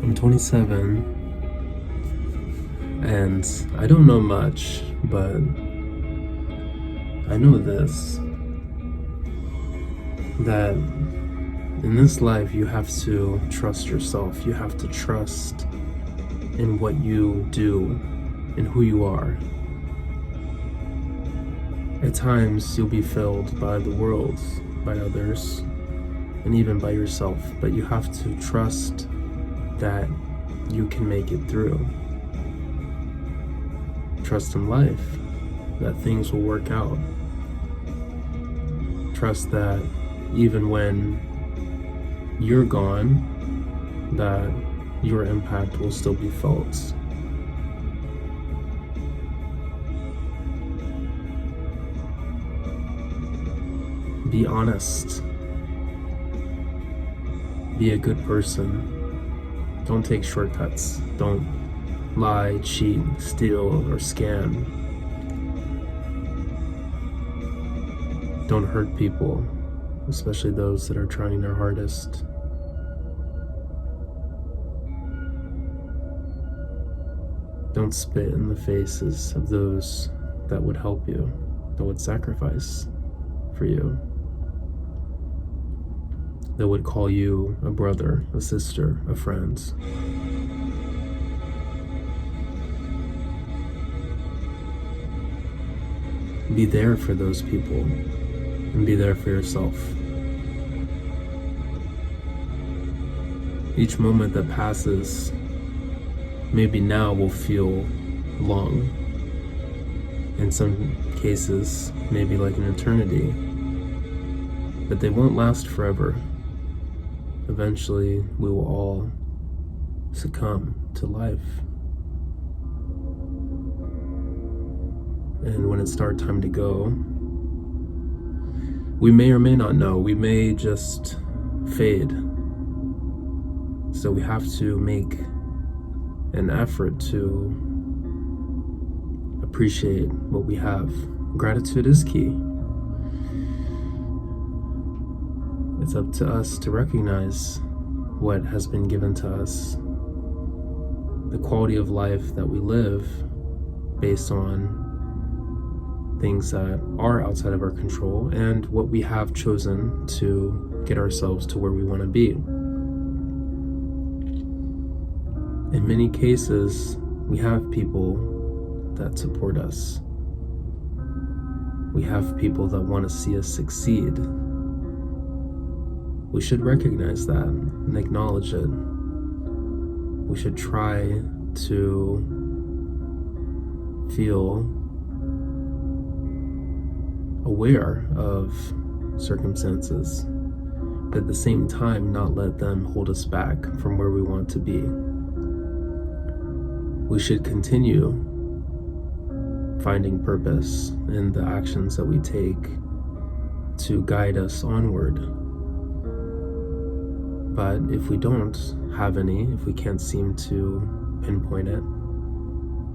I'm 27 and I don't know much, but I know this, that in this life you have to trust yourself. You have to trust in what you do and who you are. At times you'll be failed by the world, by others, and even by yourself, but you have to trust that you can make it through. Trust in life, that things will work out. Trust that even when you're gone, that your impact will still be felt. Be honest. Be a good person. Don't take shortcuts. Don't lie, cheat, steal, or scam. Don't hurt people, especially those that are trying their hardest. Don't spit in the faces of those that would help you, that would sacrifice for you, that would call you a brother, a sister, a friend. Be there for those people and be there for yourself. Each moment that passes, maybe now will feel long. In some cases, maybe like an eternity, but they won't last forever. Eventually, we will all succumb to life. And when it's our time to go, we may or may not know. We may just fade. So we have to make an effort to appreciate what we have. Gratitude is key. It's up to us to recognize what has been given to us, the quality of life that we live based on things that are outside of our control, and what we have chosen to get ourselves to where we want to be. In many cases, we have people that support us. We have people that want to see us succeed. We should recognize that and acknowledge it. We should try to feel aware of circumstances, but at the same time not let them hold us back from where we want to be. We should continue finding purpose in the actions that we take to guide us onward. But if we don't have any, if we can't seem to pinpoint it,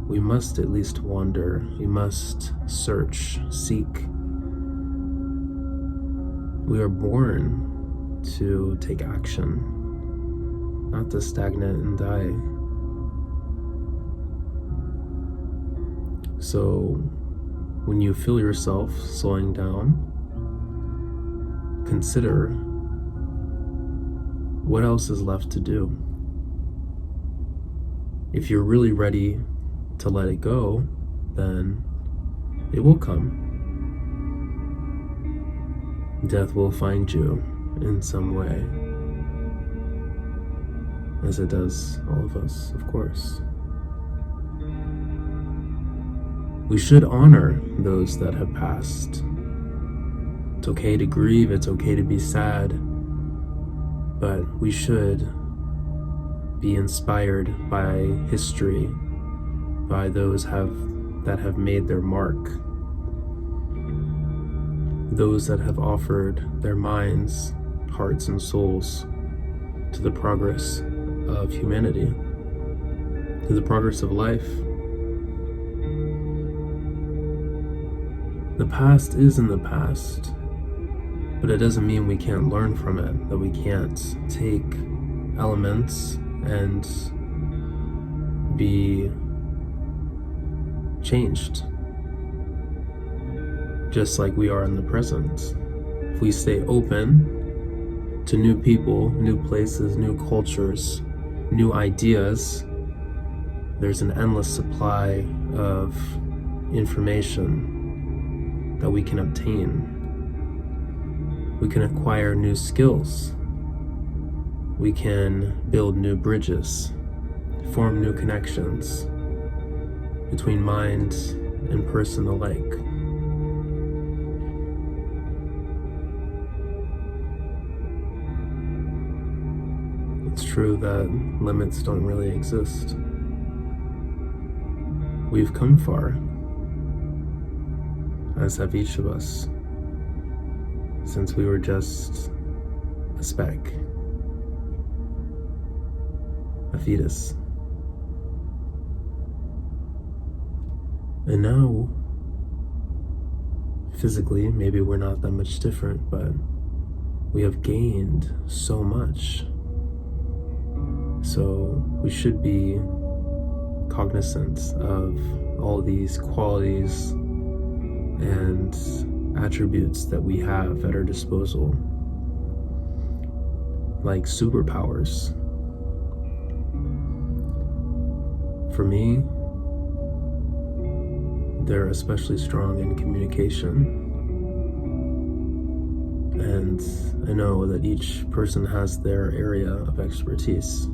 we must at least wander. We must search, seek. We are born to take action, not to stagnate and die. So when you feel yourself slowing down, consider what else is left to do. If you're really ready to let it go, then it will come. Death will find you in some way, as it does all of us, of course. We should honor those that have passed. It's okay to grieve, it's okay to be sad, but we should be inspired by history, by those that have made their mark, those that have offered their minds, hearts, and souls to the progress of humanity, to the progress of life. The past is in the past, but it doesn't mean we can't learn from it, that we can't take elements and be changed, just like we are in the present. If we stay open to new people, new places, new cultures, new ideas, there's an endless supply of information that we can obtain. We can acquire new skills. We can build new bridges, form new connections between mind and person alike. It's true that limits don't really exist. We've come far, as have each of us, since we were just a speck, a fetus. And now, physically, maybe we're not that much different, but we have gained so much. So we should be cognizant of all these qualities and attributes that we have at our disposal, like superpowers. For me, they're especially strong in communication. And I know that each person has their area of expertise.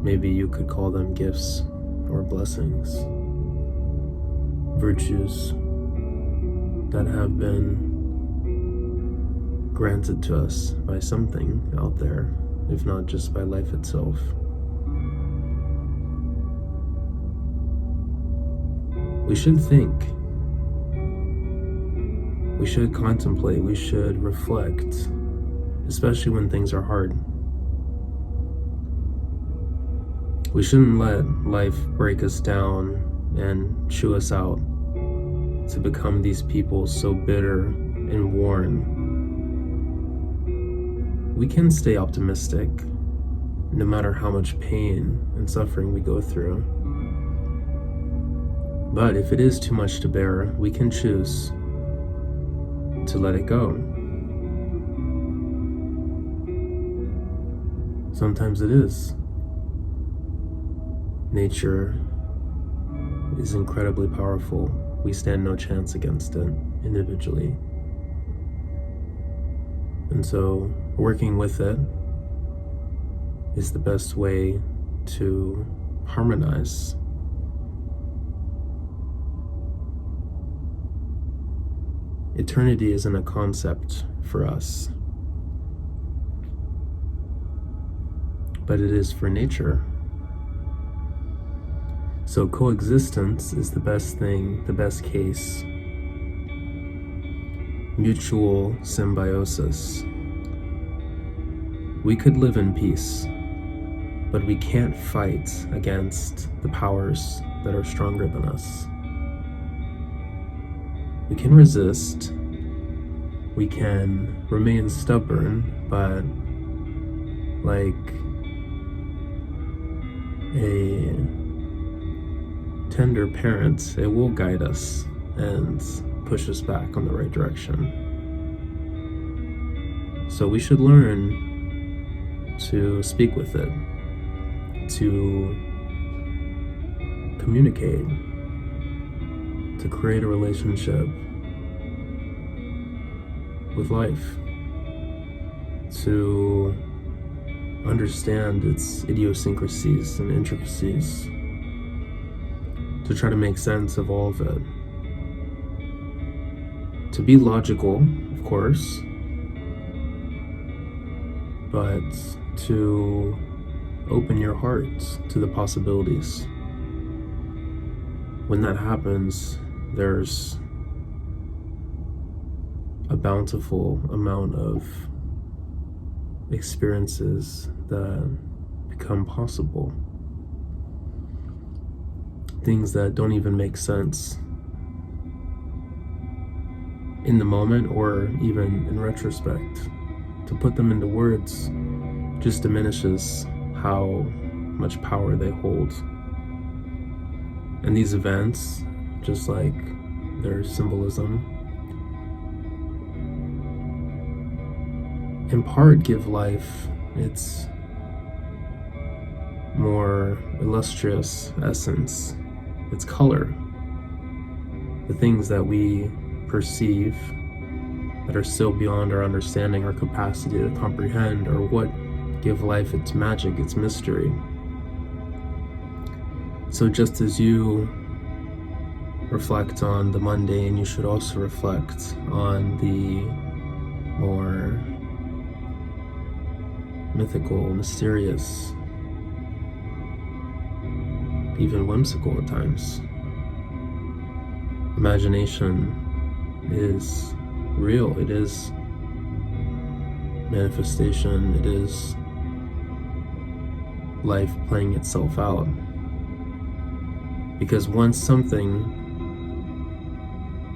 Maybe you could call them gifts or blessings, virtues that have been granted to us by something out there, if not just by life itself. We should think, we should contemplate, we should reflect, especially when things are hard. We shouldn't let life break us down and chew us out to become these people so bitter and worn. We can stay optimistic no matter how much pain and suffering we go through. But if it is too much to bear, we can choose to let it go. Sometimes it is. Nature is incredibly powerful. We stand no chance against it individually. And so working with it is the best way to harmonize. Eternity isn't a concept for us, but it is for nature. So coexistence is the best thing, the best case. Mutual symbiosis. We could live in peace, but we can't fight against the powers that are stronger than us. We can resist, we can remain stubborn, but like a tender parent, it will guide us and push us back on the right direction. So we should learn to speak with it, to communicate, to create a relationship with life, to understand its idiosyncrasies and intricacies, to try to make sense of all of it, to be logical, of course, but to open your heart to the possibilities. When that happens, there's a bountiful amount of experiences that become possible. Things that don't even make sense in the moment or even in retrospect. To put them into words just diminishes how much power they hold. And these events, just like their symbolism, in part give life its more illustrious essence, its color, the things that we perceive that are still beyond our understanding, our capacity to comprehend, or what give life its magic, its mystery. So just as you reflect on the mundane, you should also reflect on the more mythical, mysterious, even whimsical at times. Imagination is real. It is manifestation. It is life playing itself out. Because once something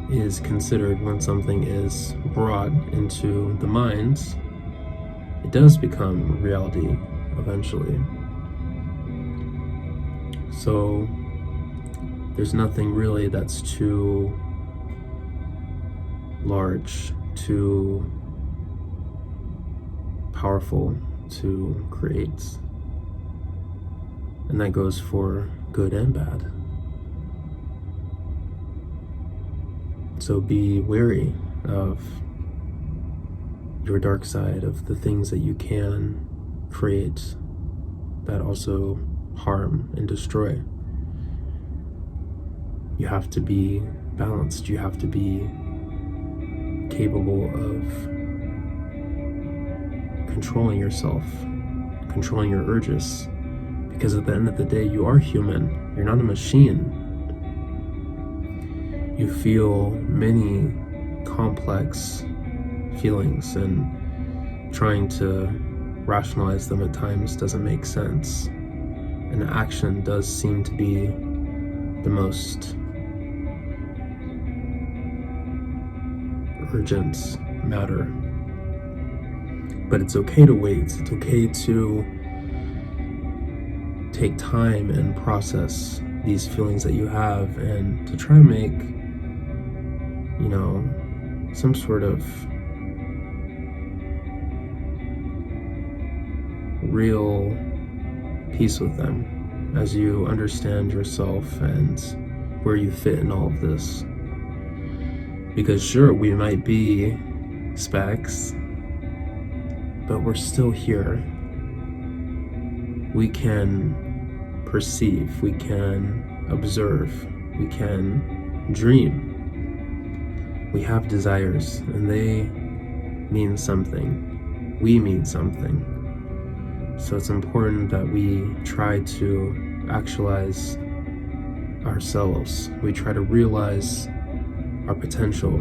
is considered, when something is brought into the mind, it does become reality eventually. So there's nothing really that's too large, too powerful to create. And that goes for good and bad. So be wary of your dark side, of the things that you can create that also harm and destroy. You have to be balanced. You have to be capable of controlling yourself, controlling your urges. Because at the end of the day, you are human. You're not a machine. You feel many complex feelings, and trying to rationalize them at times doesn't make sense. And action does seem to be the most urgent matter. But it's okay to wait. It's okay to take time and process these feelings that you have, and to try and make, some sort of real peace with them as you understand yourself and where you fit in all of this. Because sure, we might be specks, but we're still here. We can perceive, we can observe, we can dream. We have desires, and they mean something. We mean something. So it's important that we try to actualize ourselves. We try to realize our potential,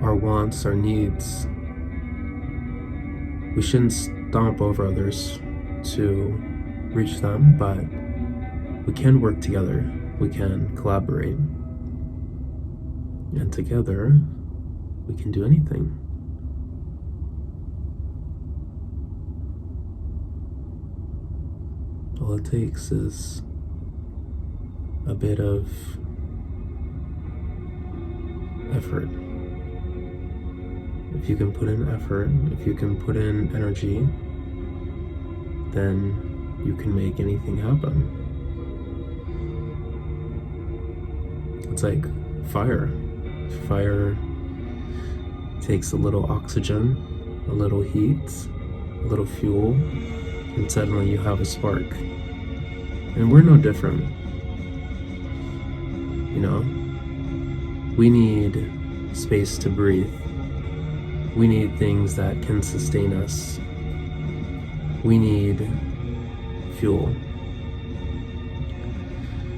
our wants, our needs. We shouldn't stomp over others to reach them, but we can work together. We can collaborate. And together, we can do anything. All it takes is a bit of effort. If you can put in effort, if you can put in energy, then you can make anything happen. It's like fire. Fire takes a little oxygen, a little heat, a little fuel, and suddenly you have a spark. And we're no different. We need space to breathe. We need things that can sustain us. We need fuel.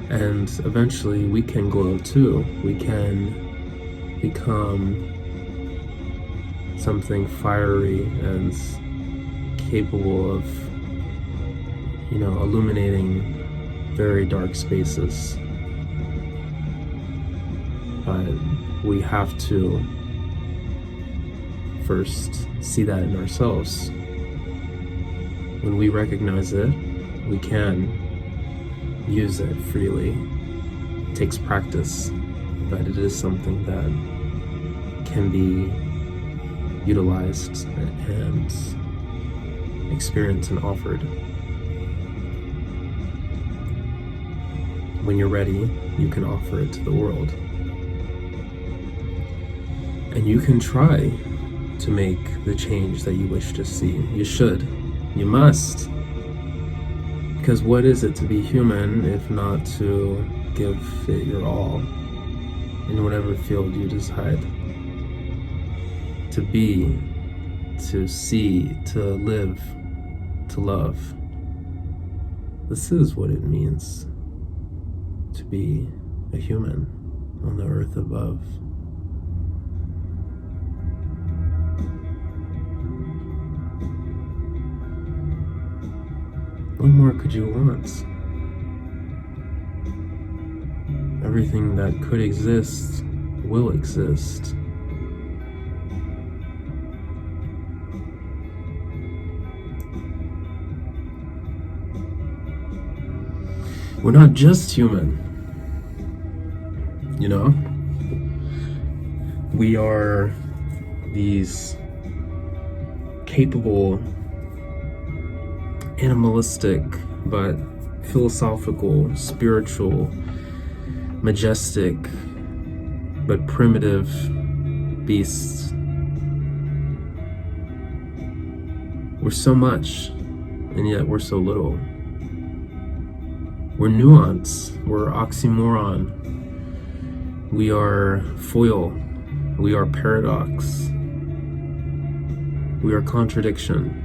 And eventually we can glow too. We can become something fiery and capable of, illuminating very dark spaces. But we have to first see that in ourselves. when we recognize it, we can use it freely. It takes practice, but it is something that can be utilized and experienced and offered. When you're ready, you can offer it to the world. And you can try to make the change that you wish to see. You should. You must. Because what is it to be human if not to give it your all in whatever field you decide? To be, to see, to live, to love. This is what it means to be a human on the earth above. What more could you want? Everything that could exist will exist. We're not just human, you know? We are these capable, animalistic, but philosophical, spiritual, majestic, but primitive beasts. We're so much, and yet we're so little. We're nuance, we're oxymoron, we are foil, we are paradox, we are contradiction.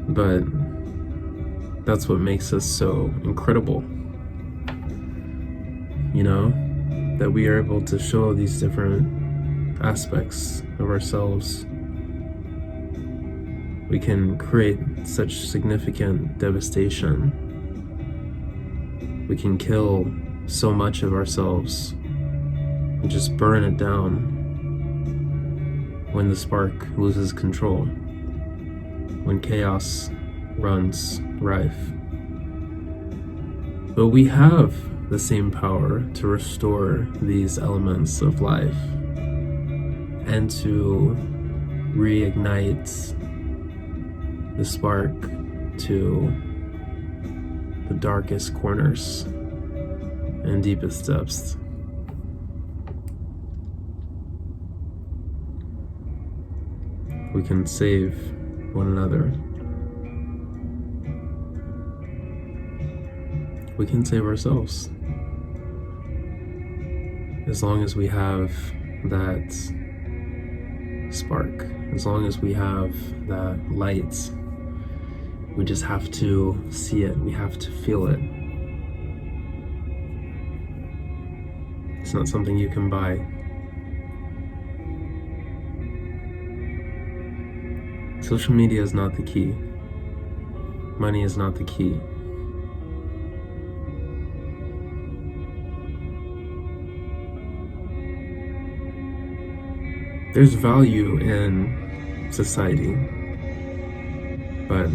But that's what makes us so incredible, you know, that we are able to show these different aspects of ourselves. We can create such significant devastation. We can kill so much of ourselves and just burn it down when the spark loses control, when chaos runs rife. But we have the same power to restore these elements of life and to reignite the spark to the darkest corners and deepest depths. We can save one another. We can save ourselves. As long as we have that spark, as long as we have that light, we just have to see it, we have to feel it. It's not something you can buy. Social media is not the key. Money is not the key. There's value in society, but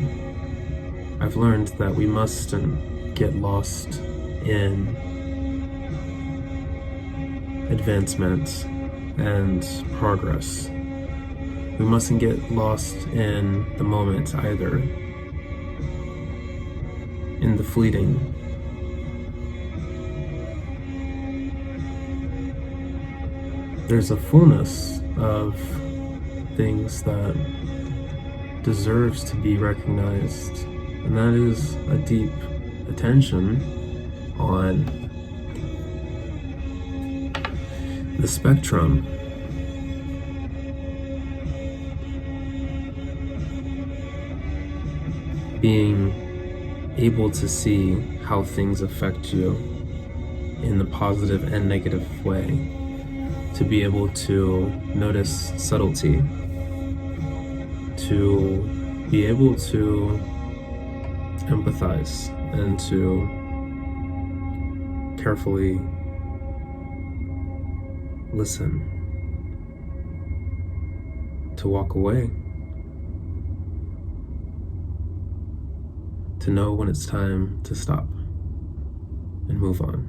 I've learned that we mustn't get lost in advancement and progress. We mustn't get lost in the moment either, in the fleeting. There's a fullness of things that deserves to be recognized, and that is a deep attention on the spectrum. Being able to see how things affect you in the positive and negative way, to be able to notice subtlety, to be able to empathize and to carefully listen. to walk away, to know when it's time to stop and move on.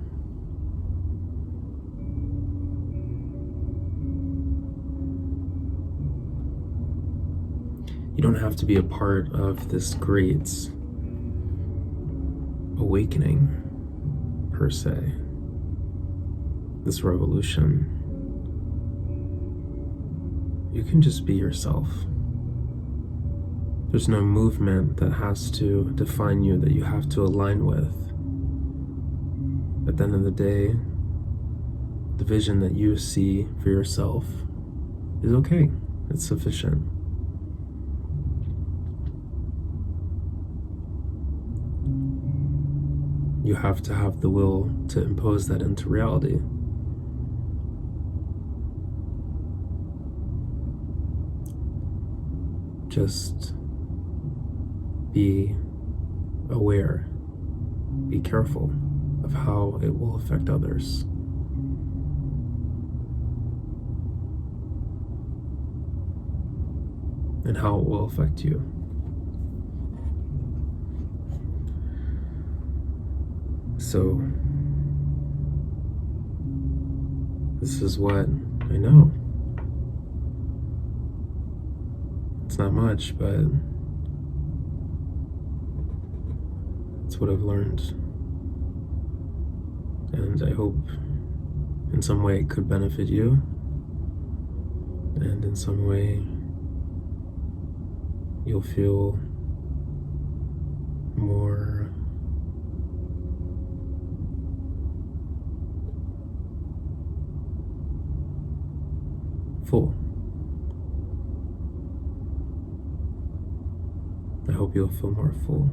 You don't have to be a part of this great awakening, per se, this revolution. You can just be yourself. There's no movement that has to define you, that you have to align with. At the end of the day, the vision that you see for yourself is okay. It's sufficient. You have to have the will to impose that into reality. Just be aware, be careful of how it will affect others. And how it will affect you. So, this is what I know. It's not much, but it's what I've learned. And I hope in some way it could benefit you, and in some way you'll feel more full. I hope you'll feel more full.